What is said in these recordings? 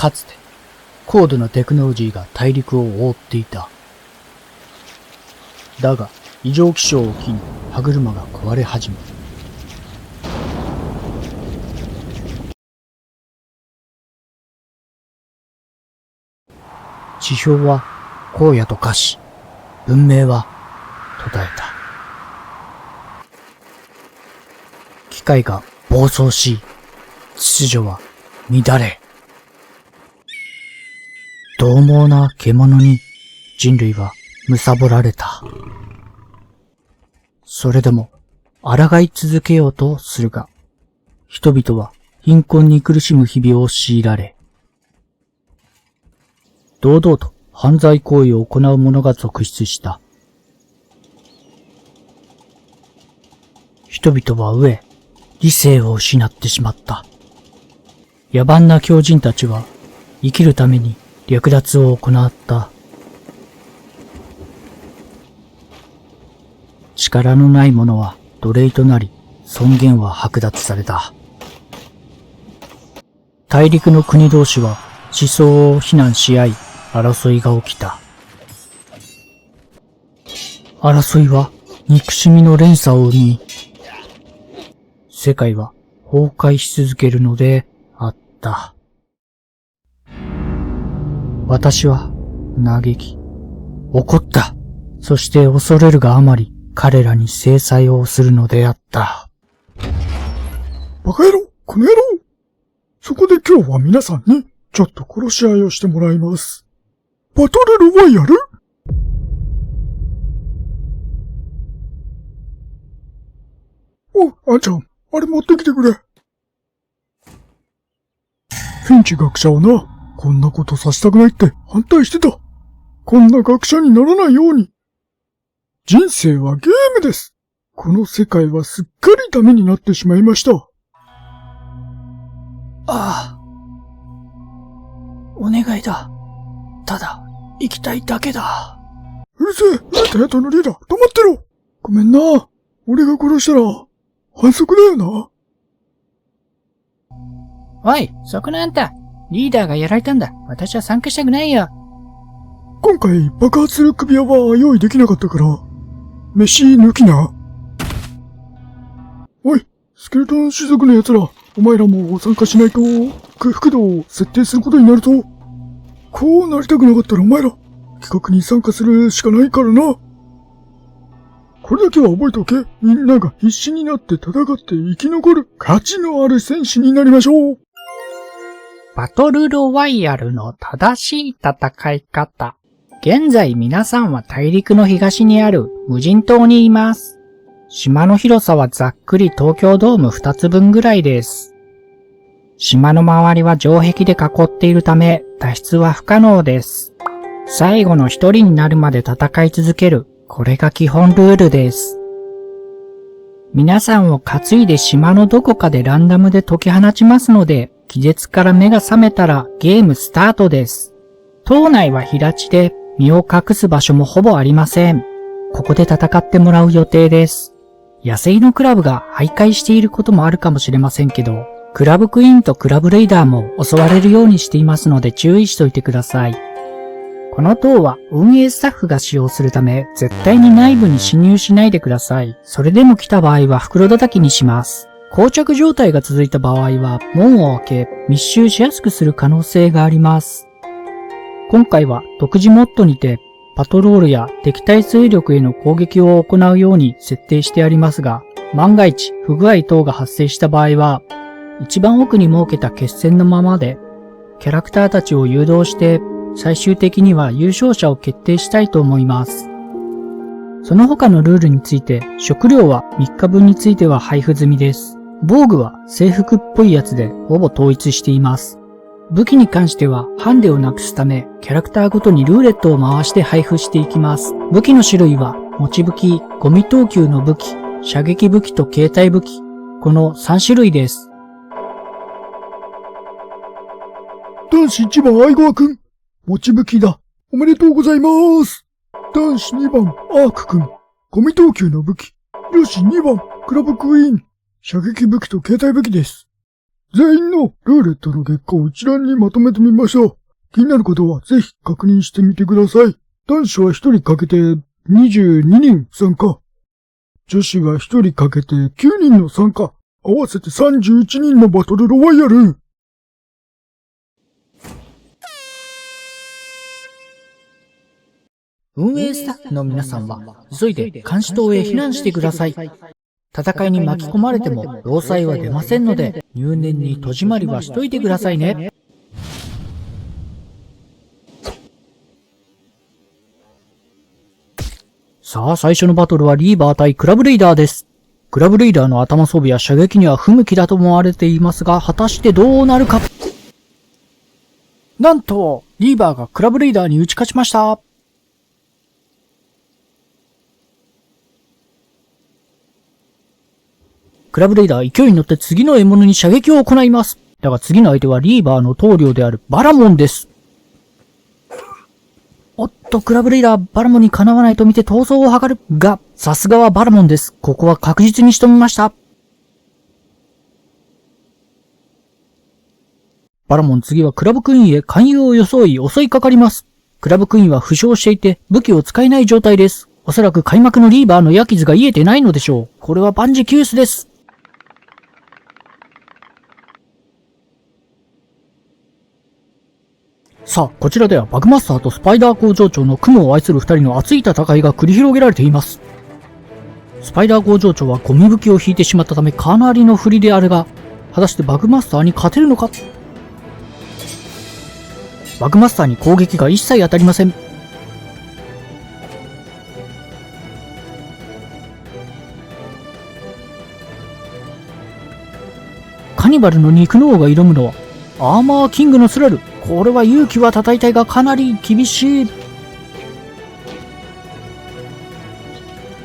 かつて、高度なテクノロジーが大陸を覆っていた。だが、異常気象を機に歯車が壊れ始め、地表は荒野と化し、文明は途絶えた。機械が暴走し、秩序は乱れ、獰猛な獣に人類は貪られた。それでも抗い続けようとするが、人々は貧困に苦しむ日々を強いられ、堂々と犯罪行為を行う者が続出した。人々は飢え、理性を失ってしまった。野蛮な狂人たちは生きるために略奪を行った。力のない者は奴隷となり、尊厳は剥奪された。大陸の国同士は思想を非難し合い、争いが起きた。争いは憎しみの連鎖を生み、世界は崩壊し続けるのであった。私は嘆き、怒った。そして恐れるがあまり彼らに制裁をするのであった。バカ野郎、この野郎。そこで今日は皆さんにちょっと殺し合いをしてもらいます。バトルロワイヤル？お、あんちゃん、あれ持ってきてくれ。フィンチ学者はな、こんなことさせたくないって反対してた。こんな学者にならないように。人生はゲームです。この世界はすっかりダメになってしまいました。ああ。お願いだ。ただ、生きたいだけだ。うるせえ、ライトのリーダー、止まってろ。ごめんな。俺が殺したら、反則だよな。おい、そこのあんた。リーダーがやられたんだ。私は参加したくないよ。今回爆発する首輪は用意できなかったから、飯抜きな。おい、スケルトン種族の奴ら、お前らも参加しないと、空腹度を設定することになるぞ。こうなりたくなかったらお前ら、企画に参加するしかないからな。これだけは覚えておけ。みんなが必死になって戦って生き残る価値のある戦士になりましょう。バトルロワイヤルの正しい戦い方。現在皆さんは大陸の東にある無人島にいます。島の広さはざっくり東京ドーム2つ分ぐらいです。島の周りは城壁で囲っているため脱出は不可能です。最後の一人になるまで戦い続ける。これが基本ルールです。皆さんを担いで島のどこかでランダムで解き放ちますので、気絶から目が覚めたらゲームスタートです。島内は平地で身を隠す場所もほぼありません。ここで戦ってもらう予定です。野生のクラブが徘徊していることもあるかもしれませんけど、クラブクイーンとクラブレイダーも襲われるようにしていますので注意しておいてください。この塔は運営スタッフが使用するため、絶対に内部に侵入しないでください。それでも来た場合は袋叩きにします。膠着状態が続いた場合は、門を開け、密集しやすくする可能性があります。今回は独自モッドにて、パトロールや敵対勢力への攻撃を行うように設定してありますが、万が一不具合等が発生した場合は、一番奥に設けた決戦のままで、キャラクターたちを誘導して、最終的には優勝者を決定したいと思います。その他のルールについて、食料は3日分については配布済みです。防具は制服っぽいやつでほぼ統一しています。武器に関してはハンデをなくすため、キャラクターごとにルーレットを回して配布していきます。武器の種類は、持ち武器、ゴミ投球の武器、射撃武器と携帯武器、この3種類です。男子1番アイゴアくん。持ち武器だ。おめでとうございます。男子2番アークくん。ゴミ投球の武器。女子2番クラブクイーン。射撃武器と携帯武器です。全員のルーレットの結果を一覧にまとめてみました。気になる方はぜひ確認してみてください。男子は1人かけて22人参加。女子は1人かけて9人の参加。合わせて31人のバトルロワイヤル。運営スタッフの皆さんは、急いで監視塔へ避難してください。戦いに巻き込まれても、労災は出ませんので、入念に戸締まりはしといてくださいね。さあ、最初のバトルはリーバー対クラブレイダーです。クラブレイダーの頭装備や射撃には不向きだと思われていますが、果たしてどうなるか。なんと、リーバーがクラブレイダーに打ち勝ちました。クラブレイダー勢いに乗って次の獲物に射撃を行います。だが次の相手はリーバーの棟梁であるバラモンです。おっと、クラブレイダー、バラモンにかなわないと見て逃走を図る。が、さすがはバラモンです。ここは確実に仕留めました。バラモン次はクラブクイーンへ勧誘を装い襲いかかります。クラブクイーンは負傷していて武器を使えない状態です。おそらく開幕のリーバーの矢傷が癒えてないのでしょう。これは万事休すです。さあ、こちらではバグマスターとスパイダー工場長の雲を愛する二人の熱い戦いが繰り広げられています。スパイダー工場長はゴミ武器を引いてしまったためかなりの不利であるが、果たしてバグマスターに勝てるのか。バグマスターに攻撃が一切当たりません。カニバルの肉の王が挑むのはアーマーキングのスラル。これは勇気は叩いたいがかなり厳しい。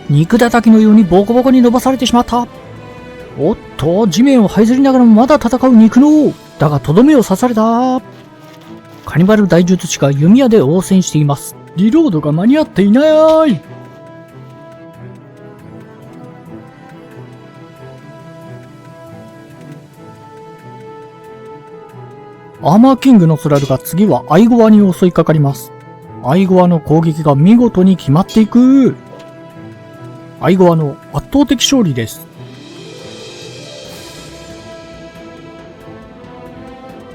肉叩きのようにボコボコに伸ばされてしまった。おっと、地面を這いずりながらもまだ戦う肉の王。だがとどめを刺された。カニバル大術師が弓矢で応戦しています。リロードが間に合っていない。アーマーキングのスラルが次はアイゴアに襲いかかります。アイゴアの攻撃が見事に決まっていく。アイゴアの圧倒的勝利です。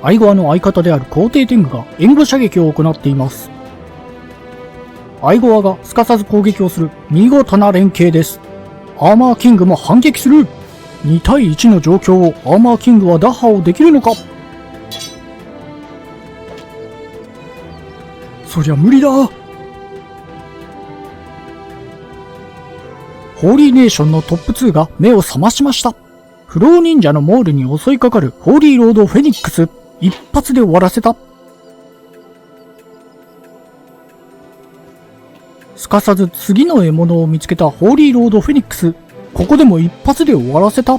アイゴアの相方である皇帝天狗が援護射撃を行っています。アイゴアがすかさず攻撃をする見事な連携です。アーマーキングも反撃する。2対1の状況をアーマーキングは打破をできるのか。そりゃ無理だ。ホーリーネーションのトップ2が目を覚ましました。フロー忍者のモールに襲いかかるホーリーロードフェニックス。一発で終わらせた。すかさず次の獲物を見つけたホーリーロードフェニックス。ここでも一発で終わらせた。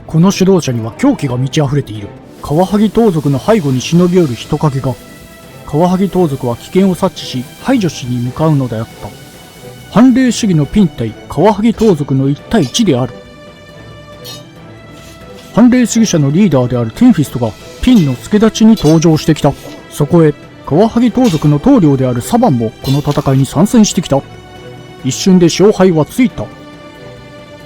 この指導者には狂気が満ち溢れている。カワハギ盗賊の背後に忍び寄る人影が。カワハギ盗賊は危険を察知し排除しに向かうのであった。反霊主義のピン対カワハギ盗賊の1対1である。反霊主義者のリーダーであるテンフィストがピンの助立ちに登場してきた。そこへカワハギ盗賊の棟梁であるサバンもこの戦いに参戦してきた。一瞬で勝敗はついた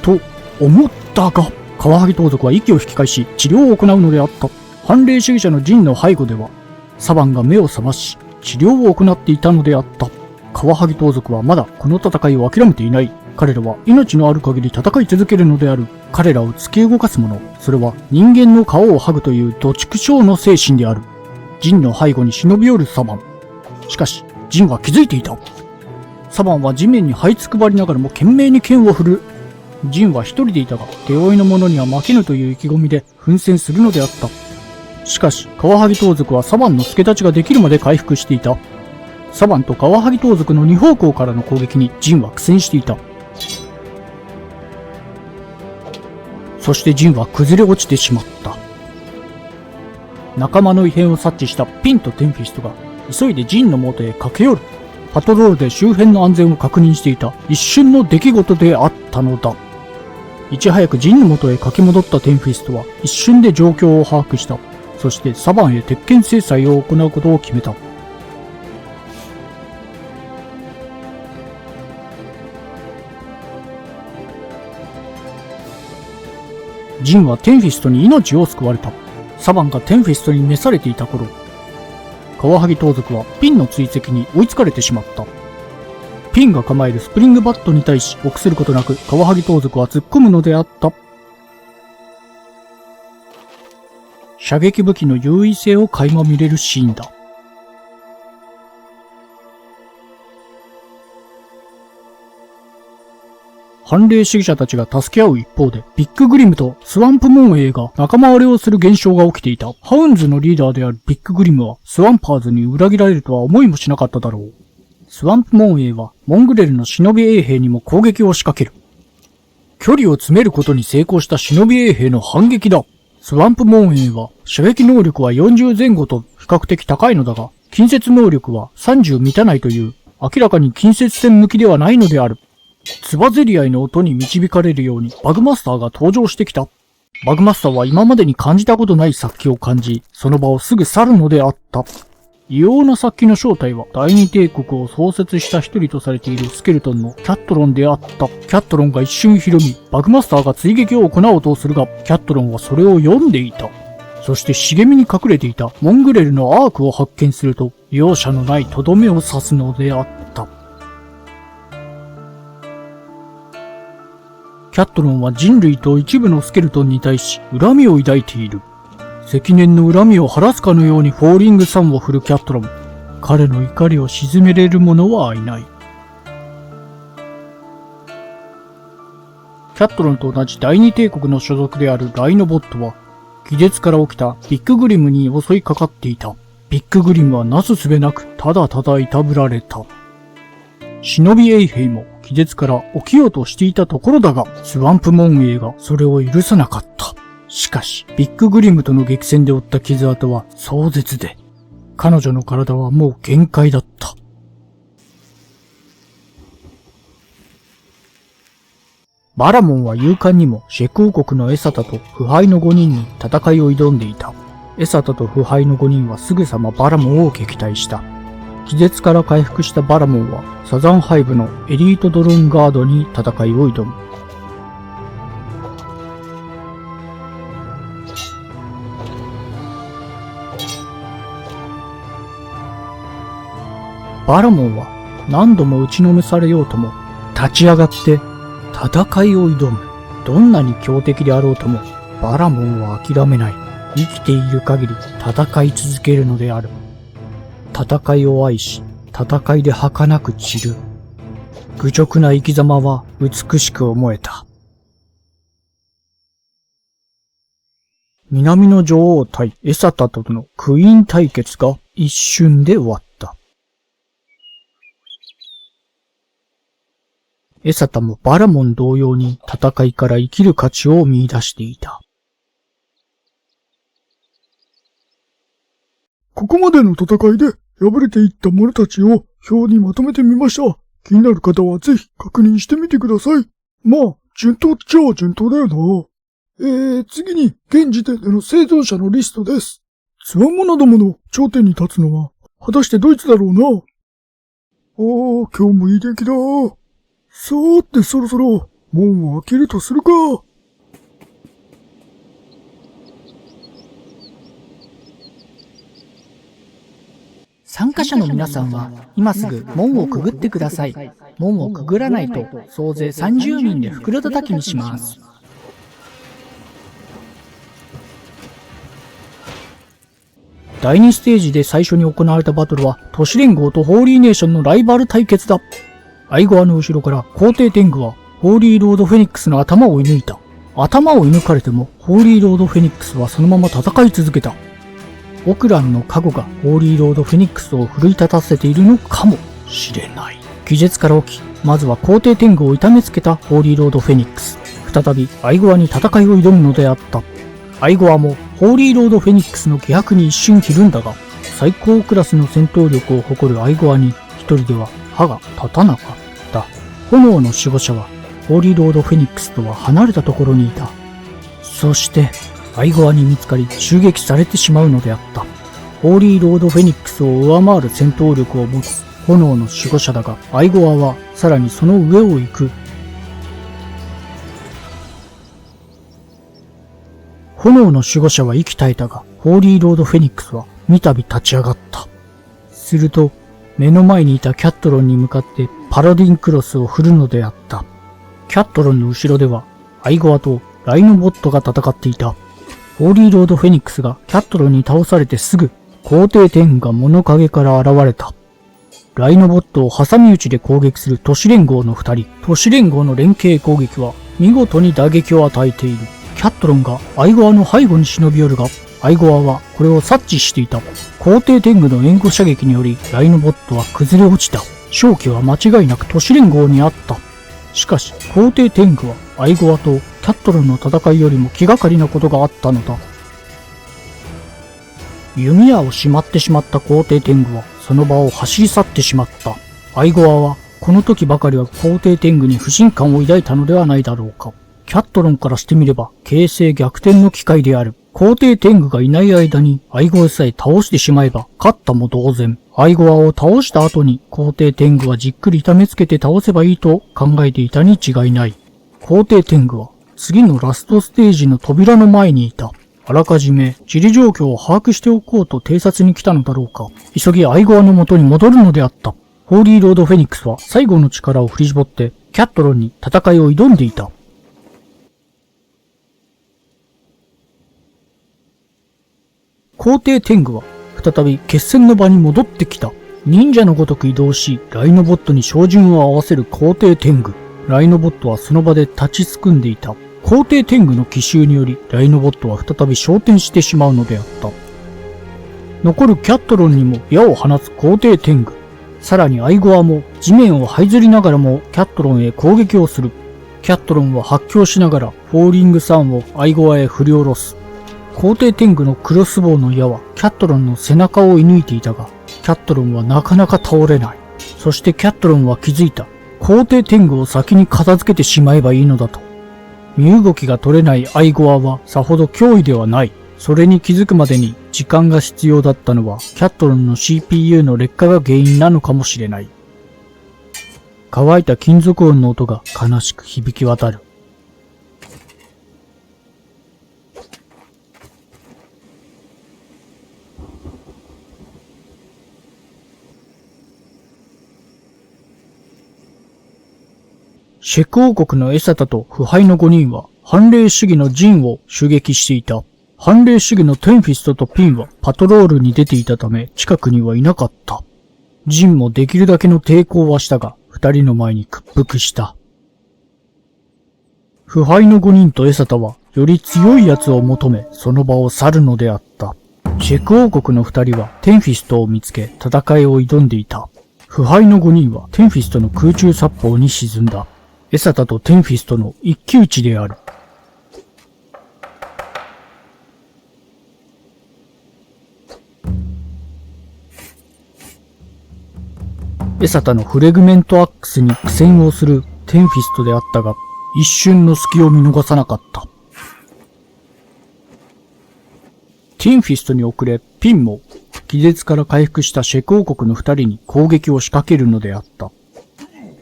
と思ったが、カワハギ盗賊は息を引き返し治療を行うのであった。反霊主義者のジンの背後ではサバンが目を覚まし治療を行っていたのであった。カワハギ盗賊はまだこの戦いを諦めていない。彼らは命のある限り戦い続けるのである。彼らを突き動かすもの、それは人間の皮を剥ぐという土畜生の精神である。ジンの背後に忍び寄るサバン。しかしジンは気づいていた。サバンは地面に這いつくばりながらも懸命に剣を振る。ジンは一人でいたが手負いの者には負けぬという意気込みで奮戦するのであった。しかしカワハギ盗賊はサバンの助太刀ができるまで回復していた。サバンとカワハギ盗賊の2方向からの攻撃にジンは苦戦していた。そしてジンは崩れ落ちてしまった。仲間の異変を察知したピンとテンフィストが急いでジンの元へ駆け寄る。パトロールで周辺の安全を確認していた一瞬の出来事であったのだ。いち早くジンの元へ駆け戻ったテンフィストは一瞬で状況を把握した。そしてサバンへ鉄拳制裁を行うことを決めた。ジンはテンフィストに命を救われた。サバンがテンフィストに召されていた頃、カワハギ盗賊はピンの追跡に追いつかれてしまった。ピンが構えるスプリングバットに対し臆することなくカワハギ盗賊は突っ込むのであった。射撃武器の優位性を垣間見れるシーンだ。反霊主義者たちが助け合う一方で、ビッググリムとスワンプモンエイが仲間割れをする現象が起きていた。ハウンズのリーダーであるビッググリムはスワンパーズに裏切られるとは思いもしなかっただろう。スワンプモンエイはモングレルの忍び衛兵にも攻撃を仕掛ける。距離を詰めることに成功した忍び衛兵の反撃だ。スワンプモンエイは射撃能力は40前後と比較的高いのだが、近接能力は30満たないという明らかに近接戦向きではないのである。つばぜり合いの音に導かれるようにバグマスターが登場してきた。バグマスターは今までに感じたことない殺気を感じ、その場をすぐ去るのであった。異様な殺気の正体は第二帝国を創設した一人とされているスケルトンのキャットロンであった。キャットロンが一瞬ひるみ、バグマスターが追撃を行おうとするが、キャットロンはそれを読んでいた。そして茂みに隠れていたモングレルのアークを発見すると、容赦のないとどめを刺すのであった。キャットロンは人類と一部のスケルトンに対し恨みを抱いている。積年の恨みを晴らすかのようにフォーリングサンを振るキャットロン。彼の怒りを鎮めれる者はいない。キャットロンと同じ第二帝国の所属であるライノボットは、気絶から起きたビッググリムに襲いかかっていた。ビッググリムはなすすべなくただただいたぶられた。忍び衛兵も気絶から起きようとしていたところだが、スワンプモンエイがそれを許さなかった。しかし、ビッググリムとの激戦で負った傷跡は壮絶で、彼女の体はもう限界だった。バラモンは勇敢にもシェク王国のエサタと腐敗の5人に戦いを挑んでいた。エサタと腐敗の5人はすぐさまバラモンを撃退した。気絶から回復したバラモンはサザンハイブのエリートドローンガードに戦いを挑む。バラモンは何度も打ちのめされようとも立ち上がって戦いを挑む。どんなに強敵であろうともバラモンは諦めない。生きている限り戦い続けるのである。戦いを愛し、戦いで儚く散る。愚直な生き様は美しく思えた。南の女王対エサタとのクイーン対決が一瞬で終わった。エサタもバラモン同様に戦いから生きる価値を見出していた。ここまでの戦いで敗れていった者たちを表にまとめてみました。気になる方はぜひ確認してみてください。まあ、順当っちゃ順当だよな。次に現時点での生存者のリストです。つわものどもの頂点に立つのは果たしてどいつだろうな。今日もいい天気だ。さーてそろそろ門を開けるとするか。参加者の皆さんは今すぐ門をくぐってください。門をくぐらないと総勢30人で袋叩きにします。第2ステージで最初に行われたバトルは都市連合とホーリーネーションのライバル対決だ。アイゴアの後ろから皇帝天狗はホーリーロードフェニックスの頭を射抜いた。頭を射抜かれてもホーリーロードフェニックスはそのまま戦い続けた。オクランの過去がホーリーロードフェニックスを奮い立たせているのかもしれない。気絶から起き、まずは皇帝天狗を痛めつけたホーリーロードフェニックス。再びアイゴアに戦いを挑むのであった。アイゴアもホーリーロードフェニックスの気迫に一瞬ひるんだが、最高クラスの戦闘力を誇るアイゴアに一人では歯が立たなかった。炎の守護者はホーリーロードフェニックスとは離れたところにいた。そして、アイゴアに見つかり襲撃されてしまうのであった。ホーリーロードフェニックスを上回る戦闘力を持つ炎の守護者だが、アイゴアはさらにその上を行く。炎の守護者は息絶えたが、ホーリーロードフェニックスは三度立ち上がった。すると、目の前にいたキャットロンに向かってパラディンクロスを振るのであった。キャットロンの後ろでは、アイゴアとライノボットが戦っていた。ホーリーロードフェニックスがキャットロンに倒されてすぐ、皇帝天狗が物陰から現れた。ライノボットを挟み撃ちで攻撃する都市連合の二人。都市連合の連携攻撃は見事に打撃を与えている。キャットロンがアイゴアの背後に忍び寄るが、アイゴアはこれを察知していた。皇帝天狗の援護射撃によりライノボットは崩れ落ちた。勝機は間違いなく都市連合にあった。しかし、皇帝天狗はアイゴアとキャットロンの戦いよりも気がかりなことがあったのだ。弓矢をしまってしまった皇帝天狗はその場を走り去ってしまった。アイゴアはこの時ばかりは皇帝天狗に不信感を抱いたのではないだろうか。キャットロンからしてみれば形勢逆転の機会である。皇帝天狗がいない間にアイゴアさえ倒してしまえば勝ったも同然。アイゴアを倒した後に皇帝天狗はじっくり痛めつけて倒せばいいと考えていたに違いない。皇帝天狗は次のラストステージの扉の前にいた。あらかじめ地理状況を把握しておこうと偵察に来たのだろうか。急ぎアイゴアの元に戻るのであった。ホーリーロードフェニックスは最後の力を振り絞ってキャットロンに戦いを挑んでいた。皇帝天狗は再び決戦の場に戻ってきた。忍者のごとく移動し、ライノボットに照準を合わせる皇帝天狗。ライノボットはその場で立ちすくんでいた。皇帝天狗の奇襲により、ライノボットは再び昇天してしまうのであった。残るキャットロンにも矢を放つ皇帝天狗。さらにアイゴアも地面を這いずりながらもキャットロンへ攻撃をする。キャットロンは発狂しながらフォーリングサンをアイゴアへ振り下ろす。皇帝天狗のクロスボウの矢はキャットロンの背中を射抜いていたが、キャットロンはなかなか倒れない。そしてキャットロンは気づいた。皇帝天狗を先に片付けてしまえばいいのだと。身動きが取れないアイゴアはさほど脅威ではない。それに気づくまでに時間が必要だったのはキャットロンの CPU の劣化が原因なのかもしれない。乾いた金属音の音が悲しく響き渡る。シェク王国のエサタと腐敗の5人は反霊主義のジンを襲撃していた。反霊主義のテンフィストとピンはパトロールに出ていたため近くにはいなかった。ジンもできるだけの抵抗はしたが、二人の前に屈服した。腐敗の5人とエサタはより強い奴を求めその場を去るのであった。シェク王国の二人はテンフィストを見つけ戦いを挑んでいた。腐敗の5人はテンフィストの空中殺法に沈んだ。エサタとテンフィストの一騎打ちである。エサタのフレグメントアックスに苦戦をするテンフィストであったが、一瞬の隙を見逃さなかった。テンフィストに遅れ、ピンも気絶から回復したシェク王国の二人に攻撃を仕掛けるのであった。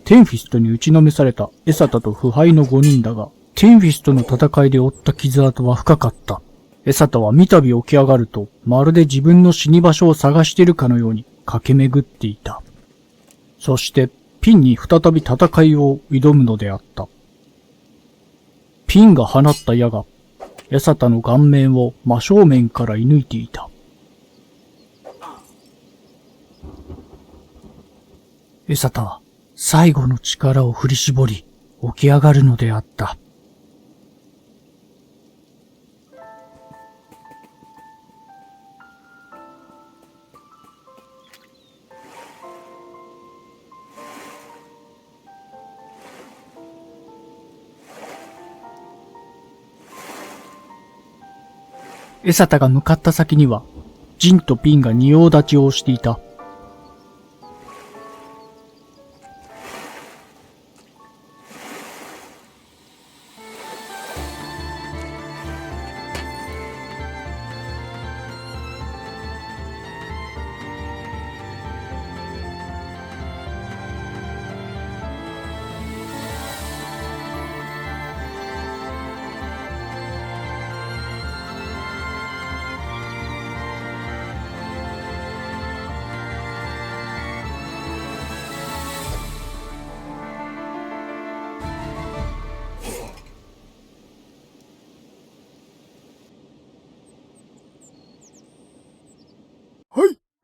テンフィストに打ちのめされたエサタと腐敗の5人だが、テンフィストの戦いで負った傷跡は深かった。エサタは三度起き上がると、まるで自分の死に場所を探しているかのように駆け巡っていた。そして、ピンに再び戦いを挑むのであった。ピンが放った矢が、エサタの顔面を真正面から射抜いていた。エサタは、最後の力を振り絞り、起き上がるのであった。エサタが向かった先には、ジンとピンが仁王立ちをしていた。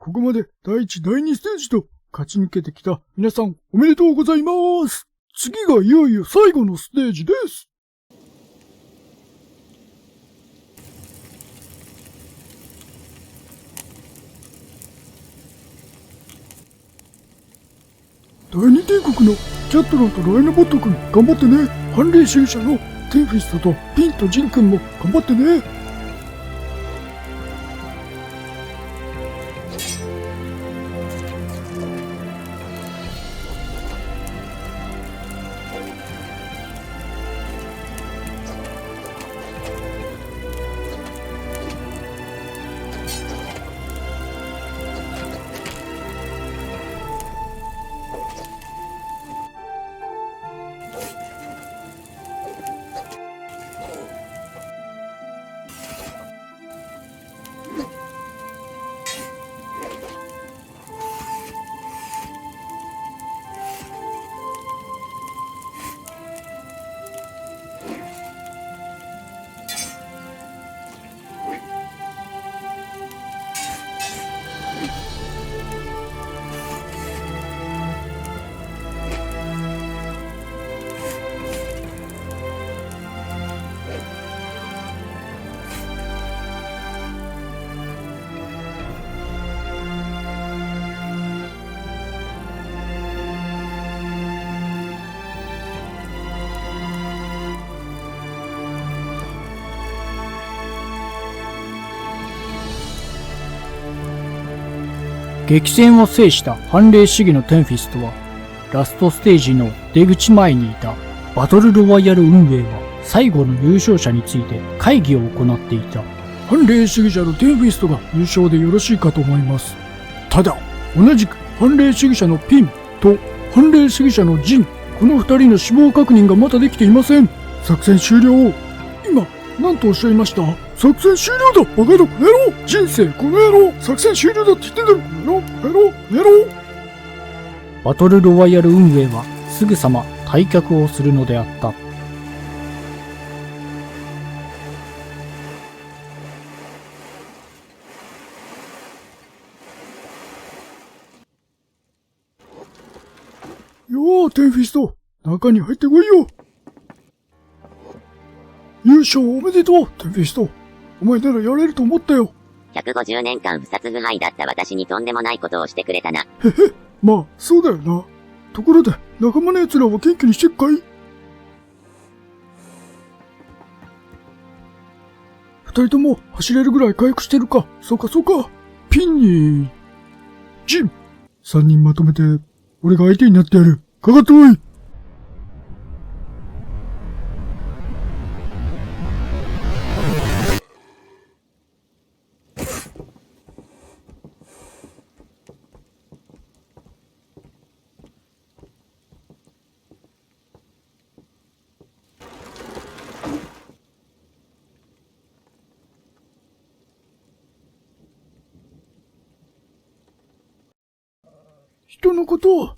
ここまで第1、第2ステージと勝ち抜けてきた皆さんおめでとうございます。次がいよいよ最後のステージです。第二帝国のキャットロンとライナボット君頑張ってね。反霊主義者のテンフィストとピンとジン君も頑張ってね。激戦を制した反霊主義のテンフィストは、ラストステージの出口前にいたバトルロワイヤル運営は最後の優勝者について会議を行っていた。反霊主義者のテンフィストが優勝でよろしいかと思います。ただ、同じく反霊主義者のピンと反霊主義者のジン、この二人の死亡確認がまだできていません。作戦終了。今、何とおっしゃいました？作戦終了だバカだこの野郎。人生この野郎。作戦終了だって言ってんだろこの野郎。バトルロワイヤル運営はすぐさま退却をするのであった。よーテンフィスト、中に入ってこいよ。優勝おめでとうテンフィスト。お前ならやれると思ったよ。150年間不殺無敗だった私にとんでもないことをしてくれたな。へへ、まあそうだよな。ところで仲間の奴らは元気にしてっかい？二人とも走れるぐらい回復してるか。そうか。ピンにジン、3人まとめて俺が相手になってやる。かかっておい。人のことを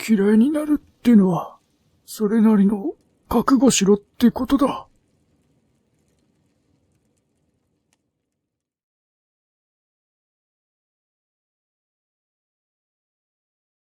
嫌いになるってのは、それなりの覚悟しろってことだ。